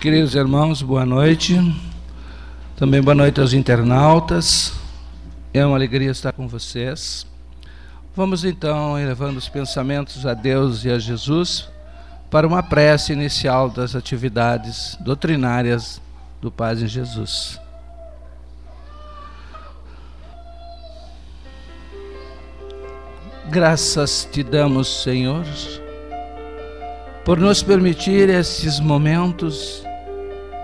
Queridos irmãos, boa noite. Também boa noite aos internautas. É uma alegria estar com vocês. Vamos então elevando os pensamentos a Deus e a Jesus para uma prece inicial das atividades doutrinárias do Paz em Jesus. Graças te damos, Senhor, por nos permitir esses momentos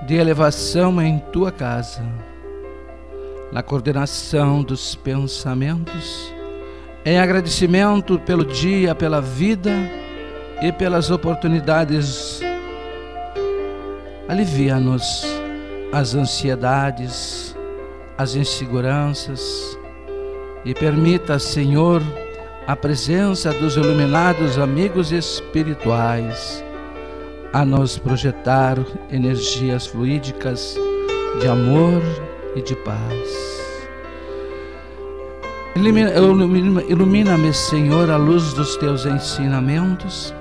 de elevação em tua casa, na coordenação dos pensamentos, em agradecimento pelo dia, pela vida e pelas oportunidades. Alivia-nos as ansiedades, as inseguranças e permita, Senhor, a presença dos iluminados amigos espirituais a nos projetar energias fluídicas de amor e de paz. Ilumina-me, Senhor, a luz dos teus ensinamentos,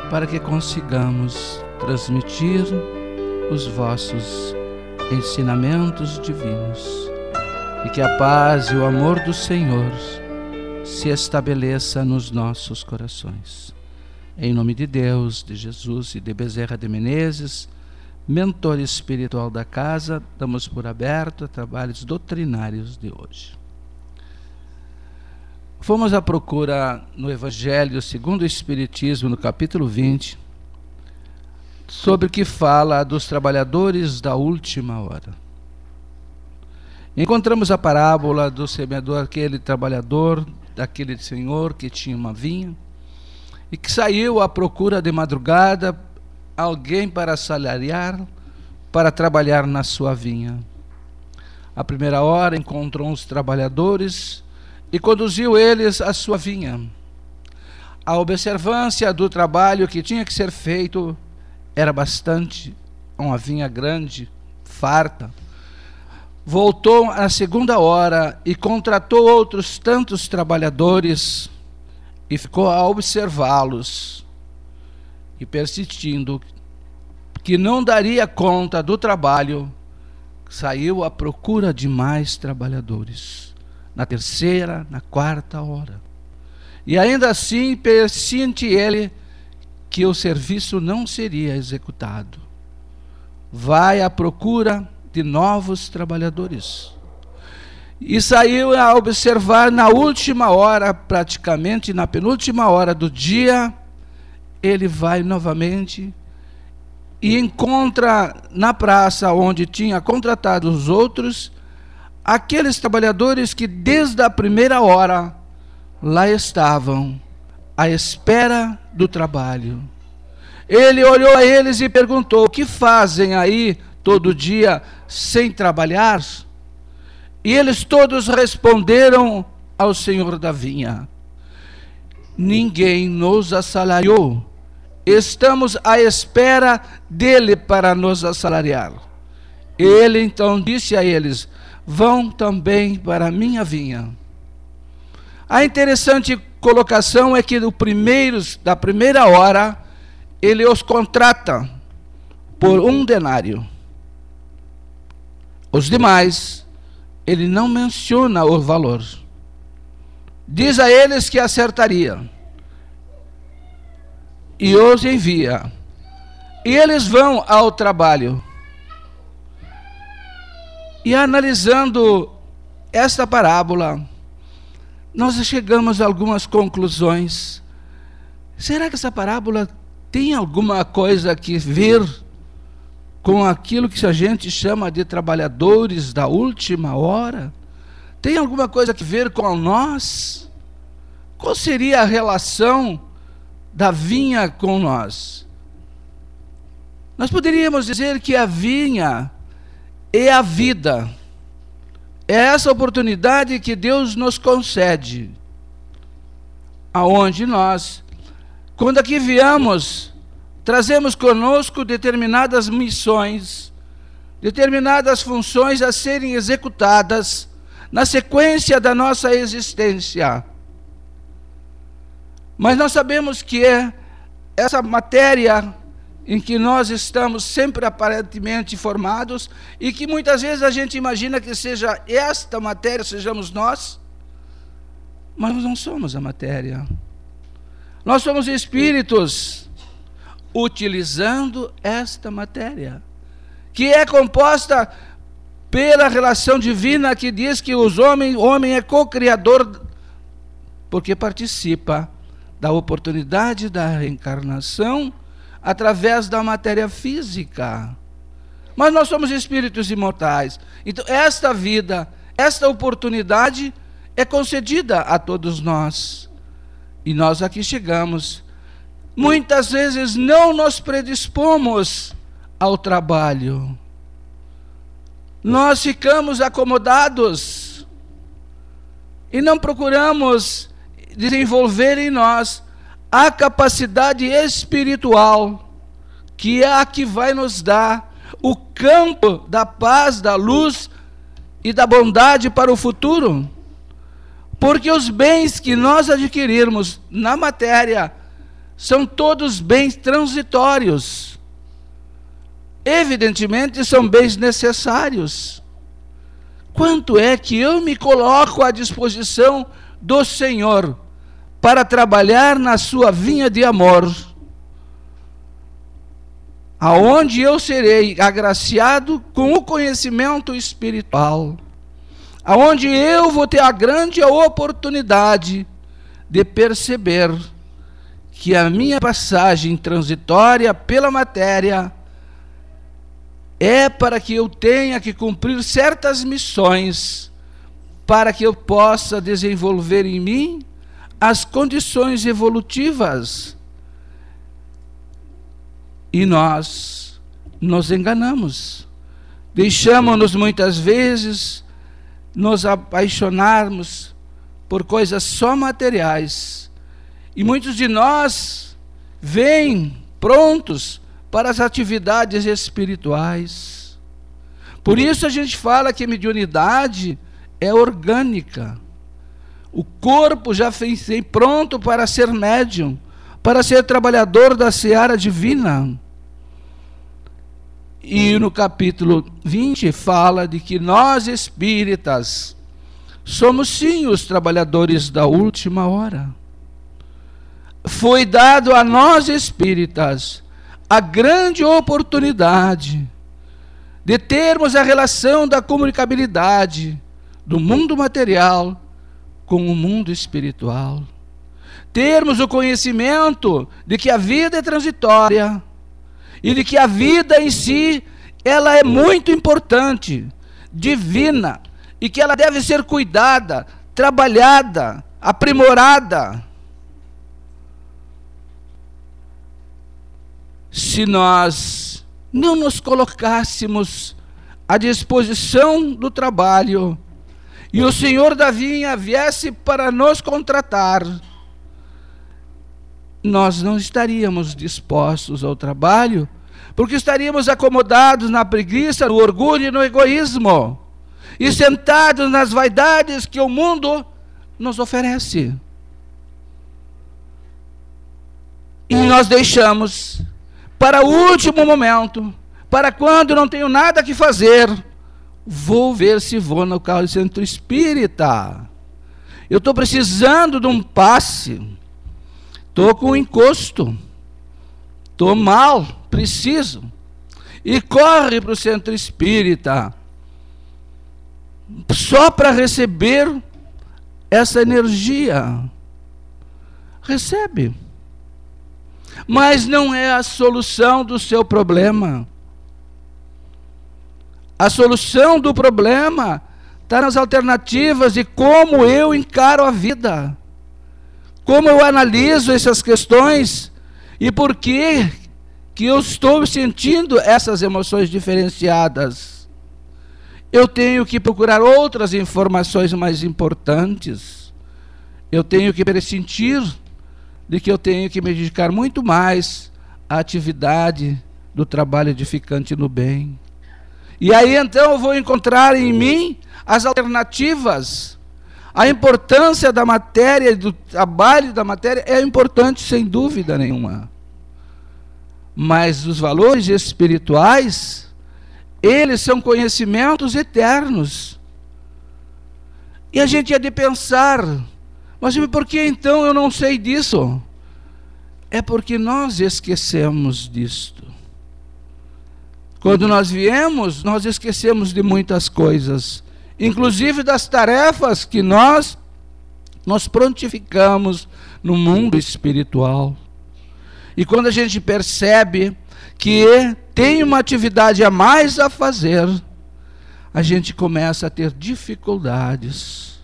para que consigamos transmitir os vossos ensinamentos divinos, e que a paz e o amor do Senhor se estabeleça nos nossos corações. Em nome de Deus, de Jesus e de Bezerra de Menezes, mentor espiritual da casa, damos por aberto a trabalhos doutrinários de hoje. Fomos à procura no Evangelho segundo o Espiritismo, no capítulo 20, sobre o que fala dos trabalhadores da última hora. Encontramos a parábola do semeador, aquele trabalhador, daquele senhor que tinha uma vinha e que saiu à procura de madrugada alguém para assalariar, para trabalhar na sua vinha. À primeira hora encontrou uns trabalhadores e conduziu eles à sua vinha. A observância do trabalho que tinha que ser feito era bastante, uma vinha grande, farta. Voltou à segunda hora e contratou outros tantos trabalhadores e ficou a observá-los e persistindo que não daria conta do trabalho, saiu à procura de mais trabalhadores, na terceira, na quarta hora. E ainda assim persiste ele que o serviço não seria executado. Vai à procura de novos trabalhadores. E saiu a observar na última hora, praticamente na penúltima hora do dia, ele vai novamente e encontra na praça onde tinha contratado os outros, aqueles trabalhadores que desde a primeira hora lá estavam, à espera do trabalho. Ele olhou a eles e perguntou: o que fazem aí todo dia sem trabalhar? E eles todos responderam ao senhor da vinha: ninguém nos assalariou, estamos à espera dele para nos assalariar. Ele então disse a eles: vão também para a minha vinha. A interessante colocação é que da primeira hora ele os contrata por 1 denário. Os demais, ele não menciona o valor. Diz a eles que acertaria. E os envia. E eles vão ao trabalho. E analisando esta parábola, nós chegamos a algumas conclusões. Será que essa parábola tem alguma coisa que ver com aquilo que a gente chama de trabalhadores da última hora? Tem alguma coisa a ver com nós? Qual seria a relação da vinha com nós? Nós poderíamos dizer que a vinha é a vida. É essa oportunidade que Deus nos concede, aonde nós, quando aqui viemos, trazemos conosco determinadas missões, determinadas funções a serem executadas na sequência da nossa existência. Mas nós sabemos que essa matéria em que nós estamos sempre aparentemente formados e que muitas vezes a gente imagina que seja esta matéria, sejamos nós, mas nós não somos a matéria. Nós somos espíritos utilizando esta matéria, que é composta pela relação divina que diz que o homem é co-criador, porque participa da oportunidade da reencarnação através da matéria física. Mas nós somos espíritos imortais. Então, esta vida, esta oportunidade é concedida a todos nós. E nós aqui chegamos. Muitas vezes não nos predispomos ao trabalho. Nós ficamos acomodados e não procuramos desenvolver em nós a capacidade espiritual, que é a que vai nos dar o campo da paz, da luz e da bondade para o futuro. Porque os bens que nós adquirirmos na matéria são todos bens transitórios. Evidentemente, são bens necessários. Quanto é que eu me coloco à disposição do Senhor para trabalhar na sua vinha de amor, aonde eu serei agraciado com o conhecimento espiritual, aonde eu vou ter a grande oportunidade de perceber que a minha passagem transitória pela matéria é para que eu tenha que cumprir certas missões, para que eu possa desenvolver em mim as condições evolutivas. E nós nos enganamos. Deixamos-nos muitas vezes nos apaixonarmos por coisas só materiais. E muitos de nós vêm prontos para as atividades espirituais. Por isso a gente fala que a mediunidade é orgânica. O corpo já vem pronto para ser médium, para ser trabalhador da seara divina. E no capítulo 20 fala de que nós espíritas somos sim os trabalhadores da última hora. Foi dado a nós espíritas a grande oportunidade de termos a relação da comunicabilidade do mundo material com o mundo espiritual. Termos o conhecimento de que a vida é transitória e de que a vida em si, ela é muito importante, divina, e que ela deve ser cuidada, trabalhada, aprimorada. Se nós não nos colocássemos à disposição do trabalho e o Senhor da vinha viesse para nos contratar, nós não estaríamos dispostos ao trabalho, porque estaríamos acomodados na preguiça, no orgulho e no egoísmo, e sentados nas vaidades que o mundo nos oferece. E nós deixamos para o último momento, para quando não tenho nada que fazer, vou ver se vou no centro espírita. Eu estou precisando de um passe. Estou com um encosto. Estou mal, preciso. E corre para o centro espírita. Só para receber essa energia. Recebe. Mas não é a solução do seu problema. A solução do problema está nas alternativas de como eu encaro a vida, como eu analiso essas questões e por que eu estou sentindo essas emoções diferenciadas. Eu tenho que procurar outras informações mais importantes. Eu tenho que pressentir de que eu tenho que me dedicar muito mais à atividade do trabalho edificante no bem. E aí então eu vou encontrar em mim as alternativas. A importância da matéria, do trabalho da matéria é importante sem dúvida nenhuma. Mas os valores espirituais, eles são conhecimentos eternos. E a gente ia de pensar, mas por que então eu não sei disso? É porque nós esquecemos disto. Quando nós viemos, nós esquecemos de muitas coisas, inclusive das tarefas que nós prontificamos no mundo espiritual. E quando a gente percebe que tem uma atividade a mais a fazer, a gente começa a ter dificuldades.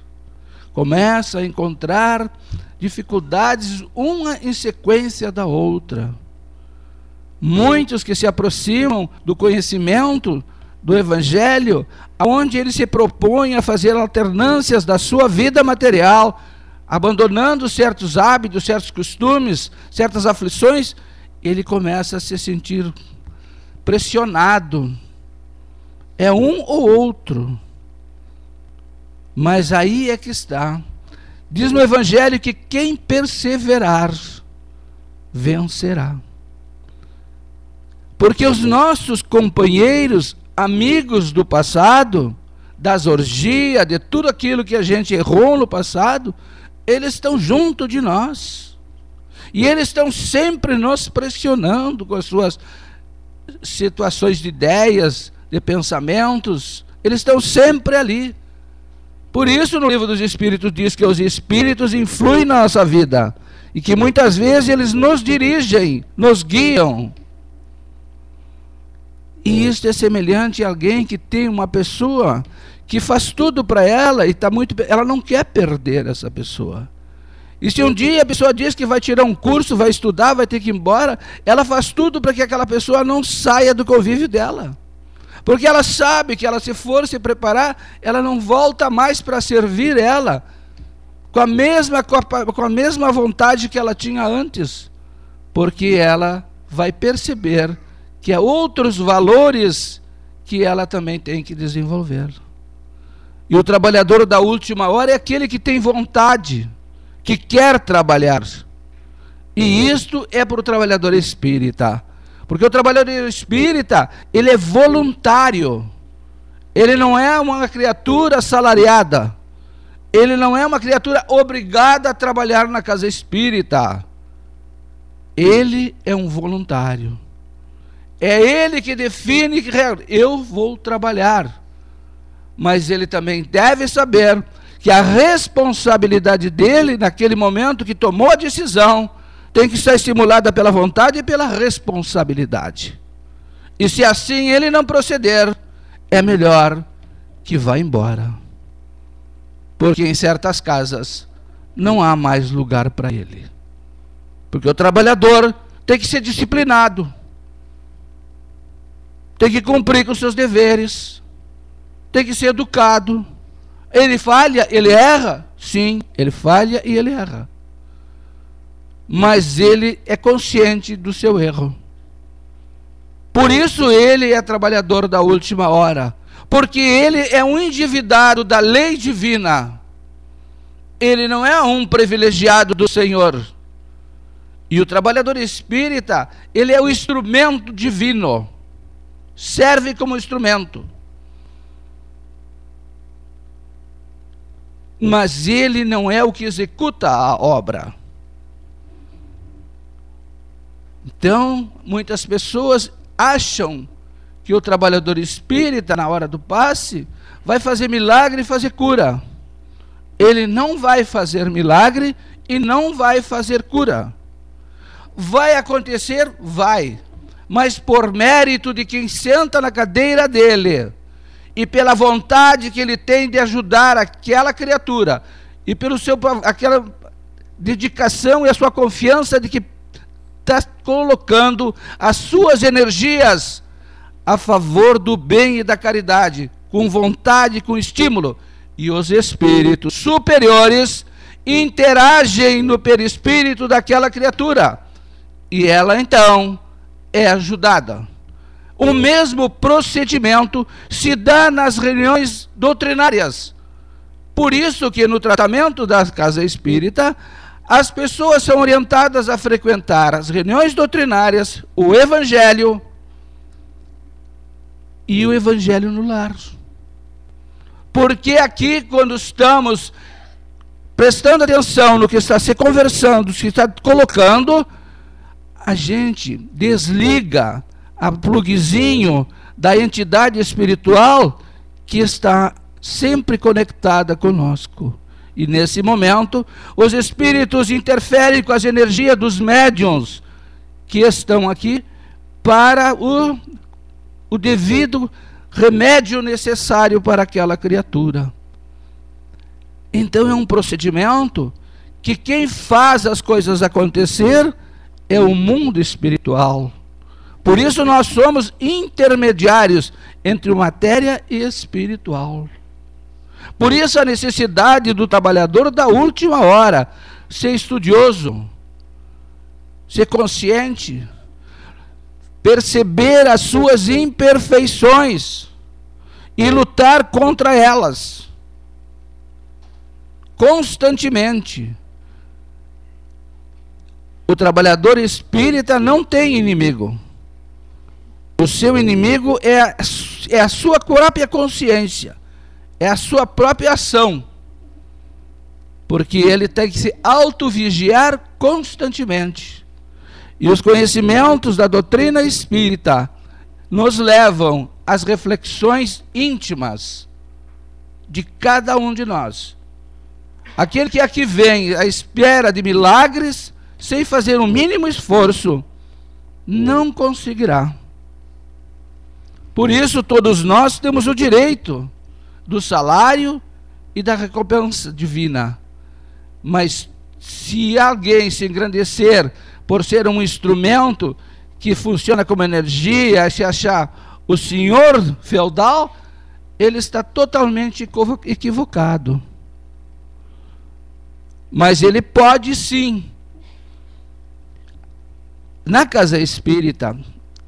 Começa a encontrar dificuldades, uma em sequência da outra. Muitos que se aproximam do conhecimento do Evangelho, onde ele se propõe a fazer alternâncias da sua vida material, abandonando certos hábitos, certos costumes, certas aflições, ele começa a se sentir pressionado. É um ou outro. Mas aí é que está. Diz no Evangelho que quem perseverar, vencerá. Porque os nossos companheiros, amigos do passado, das orgias, de tudo aquilo que a gente errou no passado, eles estão junto de nós. E eles estão sempre nos pressionando com as suas situações de ideias, de pensamentos. Eles estão sempre ali. Por isso no Livro dos Espíritos diz que os Espíritos influem na nossa vida. E que muitas vezes eles nos dirigem, nos guiam. E isso é semelhante a alguém que tem uma pessoa que faz tudo para ela e ela não quer perder essa pessoa. E se um dia a pessoa diz que vai tirar um curso, vai estudar, vai ter que ir embora, ela faz tudo para que aquela pessoa não saia do convívio dela. Porque ela sabe que ela, se for se preparar, ela não volta mais para servir ela com a mesma vontade que ela tinha antes. Porque ela vai perceber que há outros valores que ela também tem que desenvolver. E o trabalhador da última hora é aquele que tem vontade, que quer trabalhar. E isto é para o trabalhador espírita. Porque o trabalhador espírita, ele é voluntário. Ele não é uma criatura assalariada. Ele não é uma criatura obrigada a trabalhar na casa espírita. Ele é um voluntário. É ele que define que eu vou trabalhar. Mas ele também deve saber que a responsabilidade dele, naquele momento que tomou a decisão, tem que ser estimulada pela vontade e pela responsabilidade. E se assim ele não proceder, é melhor que vá embora. Porque em certas casas não há mais lugar para ele. Porque o trabalhador tem que ser disciplinado. Tem que cumprir com os seus deveres. Tem que ser educado. Ele falha, ele erra? Sim, ele falha e ele erra. Mas ele é consciente do seu erro. Por isso ele é trabalhador da última hora. Porque ele é um endividado da lei divina. Ele não é um privilegiado do Senhor. E o trabalhador espírita, ele é o instrumento divino. Serve como instrumento. Mas ele não é o que executa a obra. Então, muitas pessoas acham que o trabalhador espírita, na hora do passe, vai fazer milagre e fazer cura. Ele não vai fazer milagre e não vai fazer cura. Vai acontecer? Vai. Mas por mérito de quem senta na cadeira dele, e pela vontade que ele tem de ajudar aquela criatura, e aquela dedicação e a sua confiança de que está colocando as suas energias a favor do bem e da caridade, com vontade, com estímulo. E os espíritos superiores interagem no perispírito daquela criatura. E ela então é ajudada. O mesmo procedimento se dá nas reuniões doutrinárias. Por isso que no tratamento da casa espírita, as pessoas são orientadas a frequentar as reuniões doutrinárias, o Evangelho e o Evangelho no lar. Porque aqui, quando estamos prestando atenção no que está se conversando, no que está colocando, a gente desliga a pluguezinho da entidade espiritual que está sempre conectada conosco. E nesse momento, os espíritos interferem com as energias dos médiuns que estão aqui para o devido remédio necessário para aquela criatura. Então é um procedimento que quem faz as coisas acontecer é o mundo espiritual. Por isso nós somos intermediários entre matéria e espiritual. Por isso a necessidade do trabalhador da última hora ser estudioso, ser consciente, perceber as suas imperfeições e lutar contra elas constantemente. O trabalhador espírita não tem inimigo. O seu inimigo é a sua própria consciência, é a sua própria ação, porque ele tem que se autovigiar constantemente. E os conhecimentos da doutrina espírita nos levam às reflexões íntimas de cada um de nós. Aquele que aqui vem à espera de milagres, sem fazer o mínimo esforço, não conseguirá. Por isso, todos nós temos o direito do salário e da recompensa divina. Mas se alguém se engrandecer por ser um instrumento que funciona como energia, se achar o senhor feudal, ele está totalmente equivocado. Mas ele pode sim. Na casa espírita,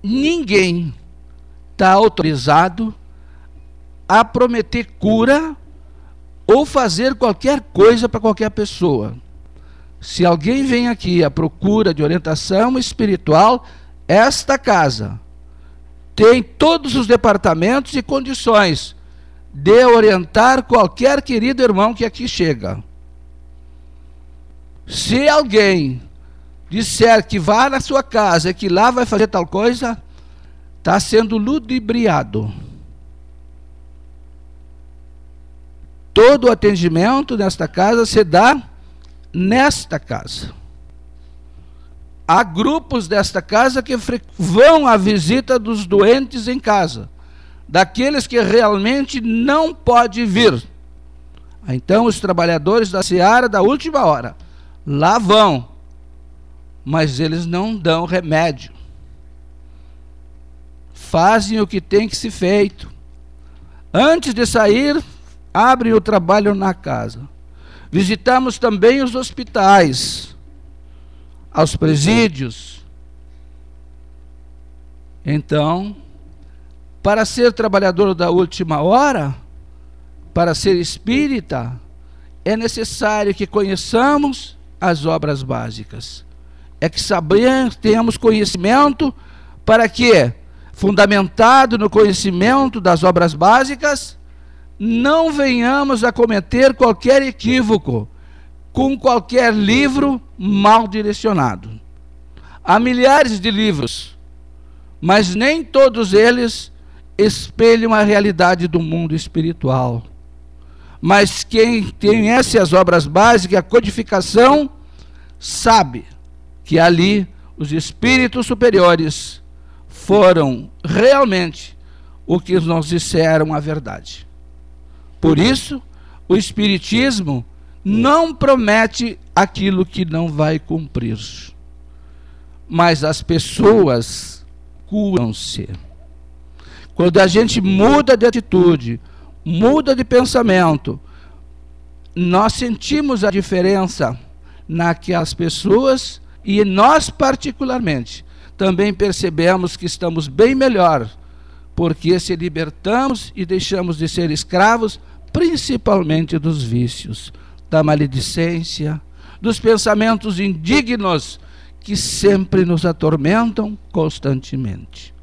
ninguém está autorizado a prometer cura ou fazer qualquer coisa para qualquer pessoa. Se alguém vem aqui à procura de orientação espiritual, esta casa tem todos os departamentos e condições de orientar qualquer querido irmão que aqui chega. Se alguém disser que vá na sua casa e que lá vai fazer tal coisa, está sendo ludibriado. Todo o atendimento nesta casa se dá nesta casa. Há grupos desta casa que vão à visita dos doentes em casa, daqueles que realmente não podem vir. Então os trabalhadores da seara da última hora lá vão, mas eles não dão remédio. Fazem o que tem que ser feito. Antes de sair, abrem o trabalho na casa. Visitamos também os hospitais, aos presídios. Então, para ser trabalhador da última hora, para ser espírita, é necessário que conheçamos as obras básicas. É que tenhamos conhecimento para que, fundamentado no conhecimento das obras básicas, não venhamos a cometer qualquer equívoco com qualquer livro mal direcionado. Há milhares de livros, mas nem todos eles espelham a realidade do mundo espiritual. Mas quem conhece as obras básicas, a codificação, sabe que ali os espíritos superiores foram realmente o que nos disseram a verdade. Por isso, o espiritismo não promete aquilo que não vai cumprir. Mas as pessoas curam-se. Quando a gente muda de atitude, muda de pensamento, nós sentimos a diferença naquelas pessoas e nós particularmente também percebemos que estamos bem melhor, porque se libertamos e deixamos de ser escravos, principalmente dos vícios, da maledicência, dos pensamentos indignos que sempre nos atormentam constantemente.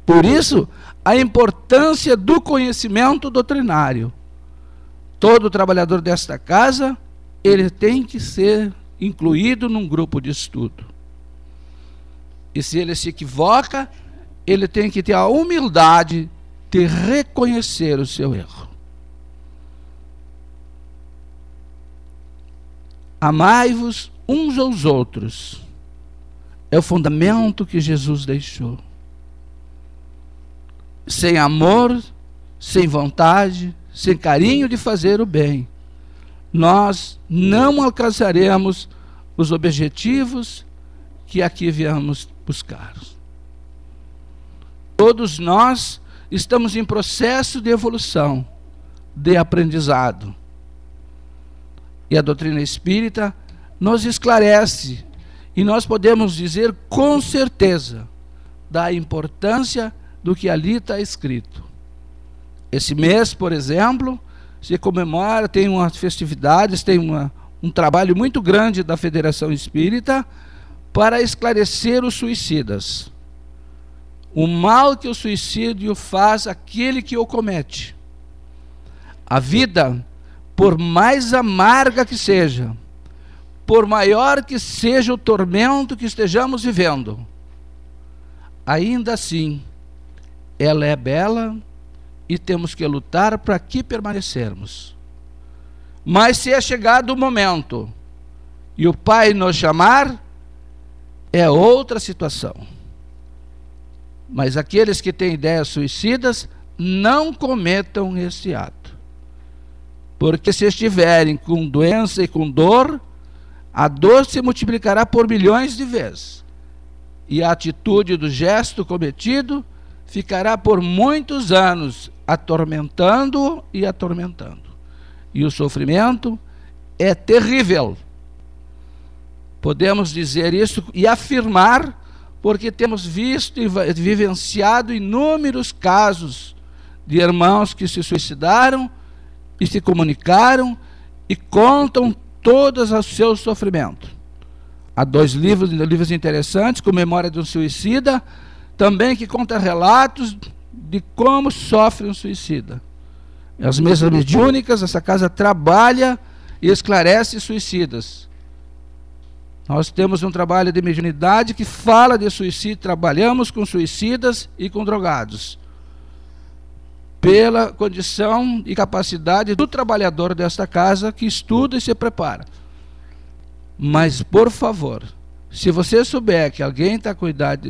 Por isso, a importância do conhecimento doutrinário. Todo trabalhador desta casa, ele tem que ser incluído num grupo de estudo. E se ele se equivoca, ele tem que ter a humildade de reconhecer o seu erro. Amai-vos uns aos outros. É o fundamento que Jesus deixou. Sem amor, sem vontade, sem carinho de fazer o bem, nós não alcançaremos os objetivos que aqui viemos buscar. Todos nós estamos em processo de evolução, de aprendizado. E a doutrina espírita nos esclarece, e nós podemos dizer com certeza da importância do que ali está escrito. Esse mês, por exemplo, se comemora, tem umas festividades, tem um trabalho muito grande da Federação Espírita para esclarecer os suicidas. O mal que o suicídio faz àquele que o comete. A vida, por mais amarga que seja, por maior que seja o tormento que estejamos vivendo, ainda assim, ela é bela e temos que lutar para que permanecermos. Mas se é chegado o momento e o Pai nos chamar, é outra situação. Mas aqueles que têm ideias suicidas, não cometam esse ato. Porque se estiverem com doença e com dor, a dor se multiplicará por milhões de vezes. E a atitude do gesto cometido ficará por muitos anos atormentando e atormentando. E o sofrimento é terrível. Podemos dizer isso e afirmar, porque temos visto e vivenciado inúmeros casos de irmãos que se suicidaram e se comunicaram e contam todos os seus sofrimentos. Há dois livros interessantes, com Memória de um Suicida, também que conta relatos de como sofre um suicida. As mesas mediúnicas, essa casa trabalha e esclarece suicidas. Nós temos um trabalho de mediunidade que fala de suicídio, trabalhamos com suicidas e com drogados, pela condição e capacidade do trabalhador desta casa que estuda e se prepara. Mas, por favor, se você souber que alguém está com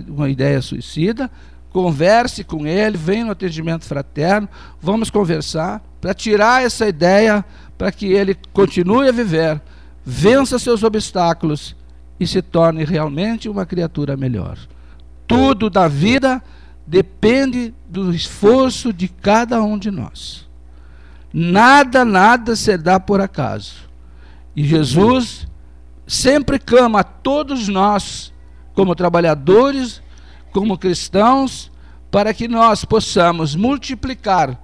uma ideia suicida, converse com ele, venha no atendimento fraterno, vamos conversar para tirar essa ideia, para que ele continue a viver, vença seus obstáculos e se torne realmente uma criatura melhor. Tudo da vida depende do esforço de cada um de nós. Nada se dá por acaso. E Jesus sempre clama a todos nós, como trabalhadores, como cristãos, para que nós possamos multiplicar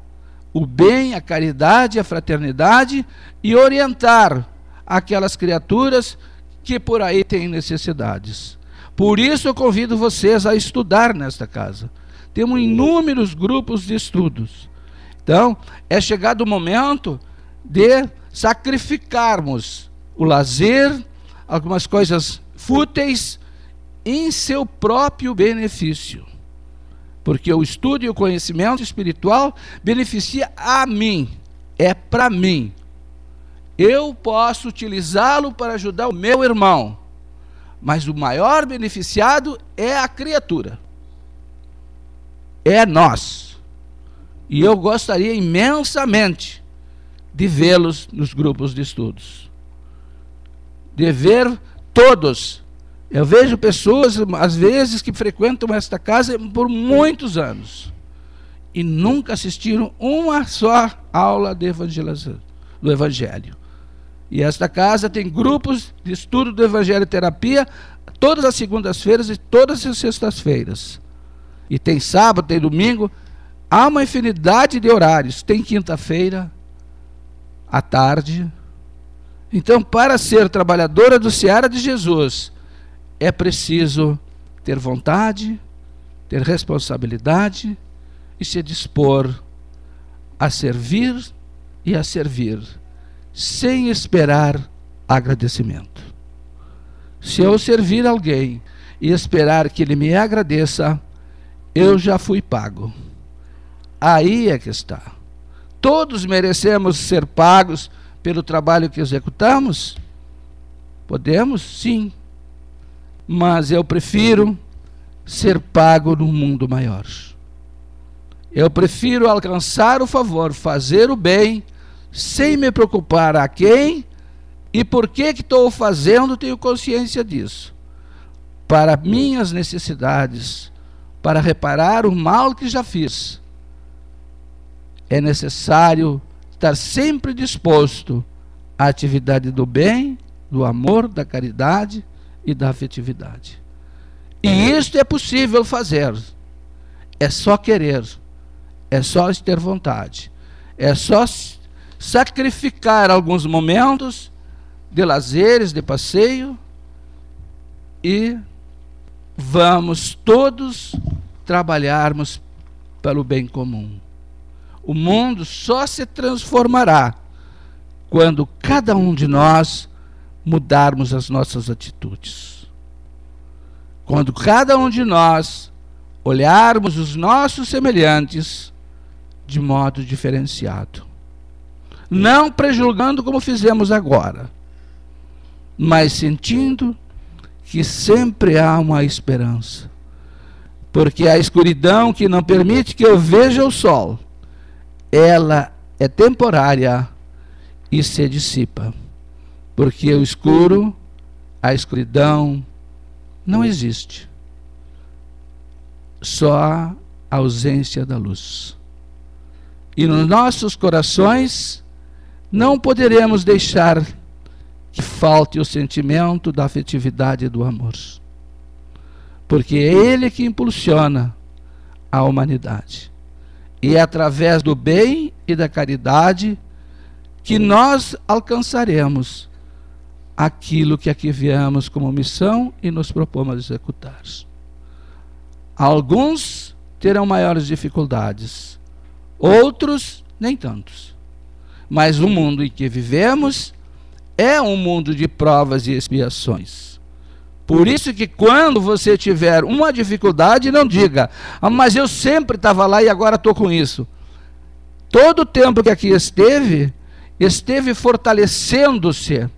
o bem, a caridade, a fraternidade e orientar aquelas criaturas que por aí têm necessidades. Por isso eu convido vocês a estudar nesta casa. Temos inúmeros grupos de estudos. Então, é chegado o momento de sacrificarmos o lazer, algumas coisas fúteis, em seu próprio benefício. Porque o estudo e o conhecimento espiritual beneficia a mim, é para mim. Eu posso utilizá-lo para ajudar o meu irmão, mas o maior beneficiado é a criatura. É nós. E eu gostaria imensamente de vê-los nos grupos de estudos. De ver todos. Eu vejo pessoas, às vezes, que frequentam esta casa por muitos anos e nunca assistiram uma só aula de evangelização, do Evangelho. E esta casa tem grupos de estudo do Evangelho e Terapia todas as segundas-feiras e todas as sextas-feiras. E tem sábado, tem domingo, há uma infinidade de horários. Tem quinta-feira, à tarde, Então, para ser trabalhadora do Seara de Jesus, é preciso ter vontade, ter responsabilidade e se dispor a servir e a servir, sem esperar agradecimento. Se eu servir alguém e esperar que ele me agradeça, eu já fui pago. Aí é que está. Todos merecemos ser pagos pelo trabalho que executamos? Podemos? Sim. Mas eu prefiro ser pago num mundo maior. Eu prefiro alcançar o favor, fazer o bem, sem me preocupar a quem e por que estou fazendo, tenho consciência disso. Para minhas necessidades, para reparar o mal que já fiz. É necessário estar sempre disposto à atividade do bem, do amor, da caridade e da afetividade. E isto é possível fazer. É só querer. É só ter vontade. É só sacrificar alguns momentos de lazeres, de passeio, e vamos todos trabalharmos pelo bem comum. O mundo só se transformará quando cada um de nós mudarmos as nossas atitudes. Quando cada um de nós olharmos os nossos semelhantes de modo diferenciado. Não prejulgando como fizemos agora, mas sentindo que sempre há uma esperança. Porque a escuridão que não permite que eu veja o sol, ela é temporária e se dissipa. Porque o escuro, a escuridão, não existe. Só a ausência da luz. E nos nossos corações não poderemos deixar que falte o sentimento da afetividade e do amor. Porque é ele que impulsiona a humanidade. E é através do bem e da caridade que nós alcançaremos aquilo que aqui viemos como missão e nos propomos executar. Alguns terão maiores dificuldades, outros nem tantos. Mas o mundo em que vivemos é um mundo de provas e expiações. Por isso que quando você tiver uma dificuldade, não diga, mas eu sempre estava lá e agora estou com isso. Todo o tempo que aqui esteve fortalecendo-se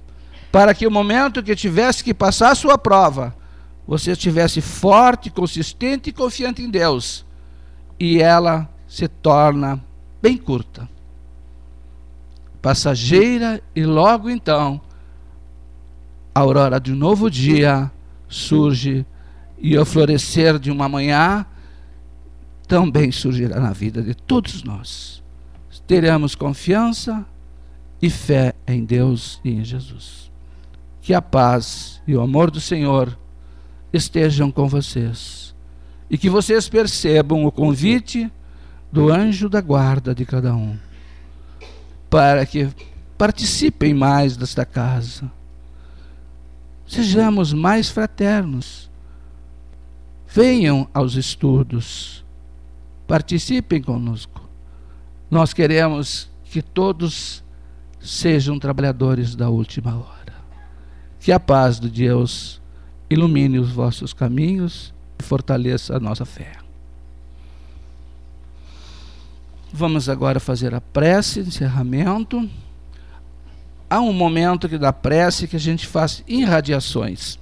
para que o momento que tivesse que passar a sua prova, você estivesse forte, consistente e confiante em Deus. E ela se torna bem curta, passageira, e logo então a aurora de um novo dia surge, e o florescer de uma manhã também surgirá na vida de todos nós. Teremos confiança e fé em Deus e em Jesus. Que a paz e o amor do Senhor estejam com vocês, e que vocês percebam o convite do anjo da guarda de cada um, para que participem mais desta casa. Sejamos mais fraternos. Venham aos estudos. Participem conosco. Nós queremos que todos sejam trabalhadores da última hora. Que a paz de Deus ilumine os vossos caminhos e fortaleça a nossa fé. Vamos agora fazer a prece de encerramento. Há um momento que da prece que a gente faz irradiações.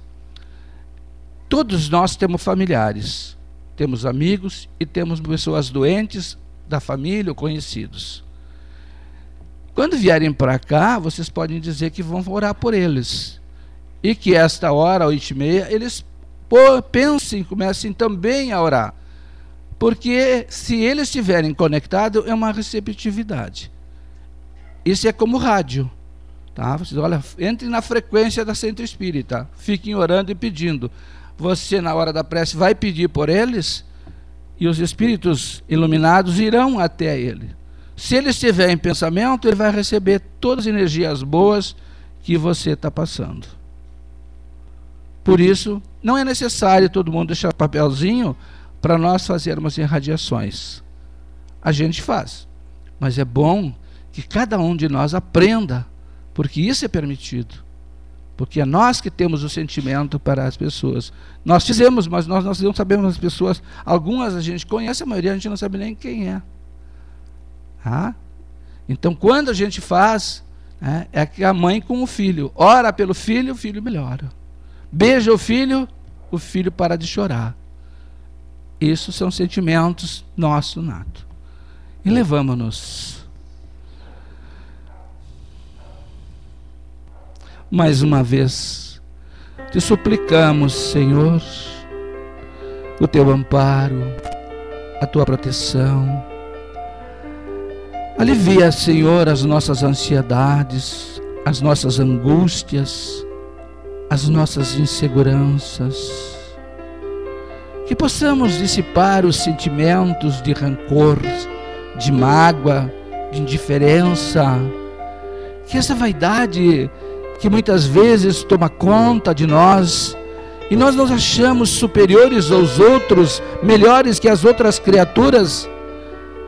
Todos nós temos familiares, temos amigos e temos pessoas doentes da família ou conhecidos. Quando vierem para cá, vocês podem dizer que vão orar por eles. E que esta hora, 8h30, eles pensem, comecem também a orar. Porque se eles estiverem conectados, é uma receptividade. Isso é como rádio. Tá? Vocês, olha, entrem na frequência da Centro Espírita. Fiquem orando e pedindo. Você, na hora da prece, vai pedir por eles, e os espíritos iluminados irão até ele. Se ele estiver em pensamento, ele vai receber todas as energias boas que você está passando. Por isso, não é necessário todo mundo deixar papelzinho para nós fazermos irradiações. A gente faz, mas é bom que cada um de nós aprenda, porque isso é permitido. Porque é nós que temos o sentimento para as pessoas. Nós fizemos, mas nós não sabemos as pessoas. Algumas a gente conhece, a maioria a gente não sabe nem quem é. Então, quando a gente faz, é que a mãe com o filho ora pelo filho, o filho melhora. Beija o filho para de chorar. Isso são sentimentos nossos natos. E levamos-nos. Mais uma vez, te suplicamos, Senhor, o teu amparo, a tua proteção. Alivia, Senhor, as nossas ansiedades, as nossas angústias, as nossas inseguranças. Que possamos dissipar os sentimentos de rancor, de mágoa, de indiferença. Que essa vaidade que muitas vezes toma conta de nós, e nós nos achamos superiores aos outros, melhores que as outras criaturas.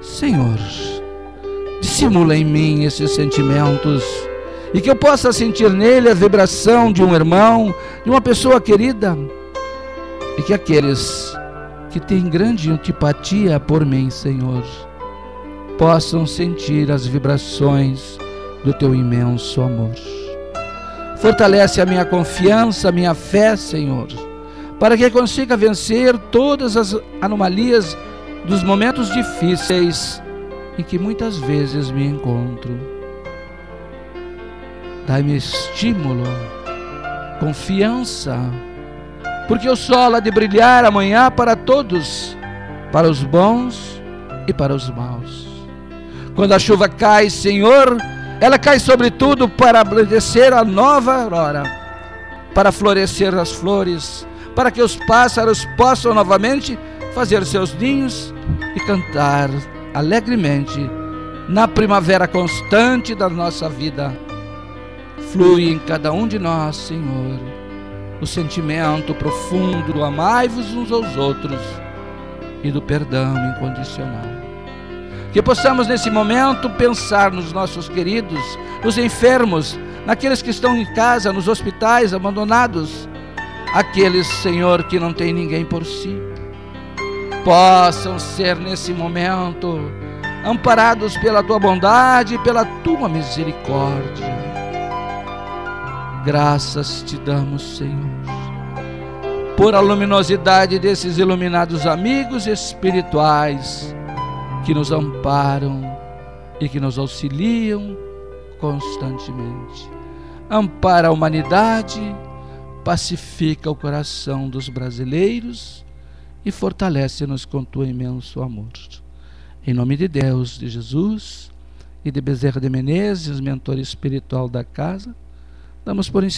Senhor, dissimula em mim esses sentimentos, e que eu possa sentir nele a vibração de um irmão, de uma pessoa querida, e que aqueles que têm grande antipatia por mim, Senhor, possam sentir as vibrações do teu imenso amor. Fortalece a minha confiança, a minha fé, Senhor, para que eu consiga vencer todas as anomalias dos momentos difíceis em que muitas vezes me encontro. Dai-me estímulo, confiança, porque o sol há de brilhar amanhã para todos, para os bons e para os maus. Quando a chuva cai, Senhor, ela cai sobretudo para ablandecer a nova aurora, para florescer as flores, para que os pássaros possam novamente fazer seus ninhos e cantar alegremente na primavera constante da nossa vida. Flui em cada um de nós, Senhor, o sentimento profundo do amai-vos uns aos outros e do perdão incondicional. Que possamos nesse momento pensar nos nossos queridos, nos enfermos, naqueles que estão em casa, nos hospitais, abandonados, aqueles, Senhor, que não tem ninguém por si. Possam ser nesse momento amparados pela tua bondade e pela tua misericórdia. Graças te damos, Senhor, por a luminosidade desses iluminados amigos espirituais que nos amparam e que nos auxiliam constantemente. Ampara a humanidade, pacifica o coração dos brasileiros e fortalece-nos com teu imenso amor. Em nome de Deus, de Jesus e de Bezerra de Menezes, mentor espiritual da casa, damos por encerrado